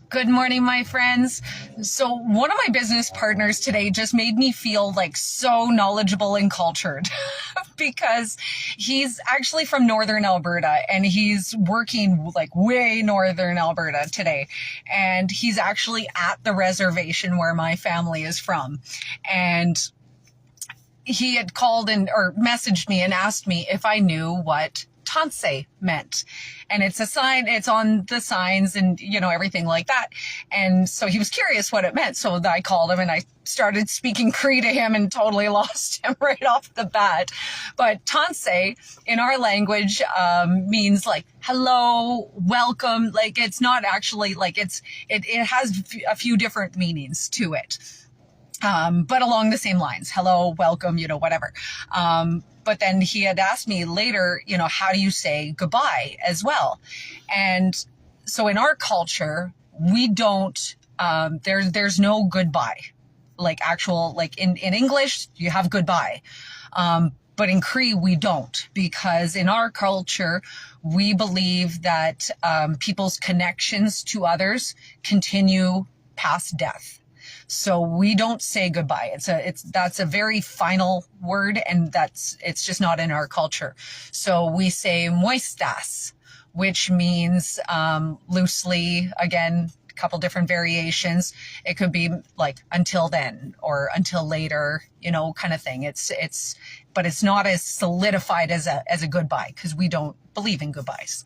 Good morning, my friends. So one of my business partners today just made me feel like so knowledgeable and cultured because he's actually from Northern Alberta and he's working like way Northern Alberta today. And he's actually at the reservation where my family is from. And he had called or messaged me and asked me if I knew what Tanse meant. And it's a sign, it's on the signs and, everything like that. And so he was curious what it meant. So I called him and I started speaking Cree to him and totally lost him right off the bat. But Tanse in our language means like hello, welcome. Like it's not actually like it has a few different meanings to it. But along the same lines, hello, welcome, whatever. But then he had asked me later, how do you say goodbye as well? And so in our culture, we don't, there's no goodbye, like in English, you have goodbye. But in Cree, we don't, because in our culture, we believe that, people's connections to others continue past death. So we don't say goodbye. That's a very final word, and it's just not in our culture. So we say muestas, which means, loosely, again, a couple different variations. It could be like until then or until later, kind of thing. But it's not as solidified as a goodbye because we don't believe in goodbyes.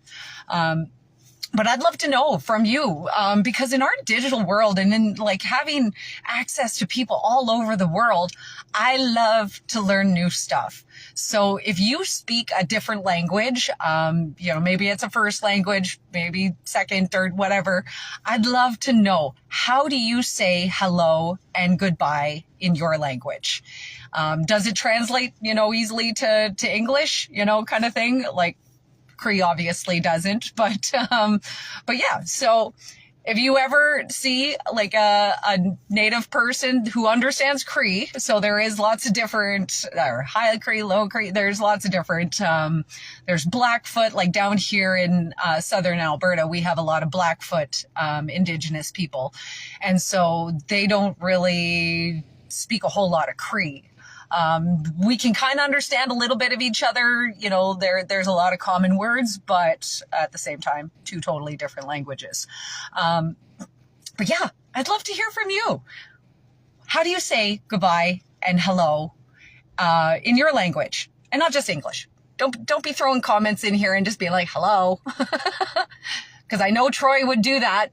But I'd love to know from you, because in our digital world and in like having access to people all over the world, I love to learn new stuff. So if you speak a different language, maybe it's a first language, maybe second, third, whatever, I'd love to know, how do you say hello and goodbye in your language? Does it translate, easily to English, kind of thing? Like, Cree obviously doesn't, but yeah. So if you ever see like a native person who understands Cree, so there is lots of different, high Cree, low Cree, there's lots of different, there's Blackfoot, like down here in Southern Alberta, we have a lot of Blackfoot Indigenous people. And so they don't really speak a whole lot of Cree. We can kind of understand a little bit of each other. There's a lot of common words, but at the same time, two totally different languages. But yeah, I'd love to hear from you. How do you say goodbye and hello, in your language, and not just English? Don't be throwing comments in here and just being like, hello. Cause I know Troy would do that.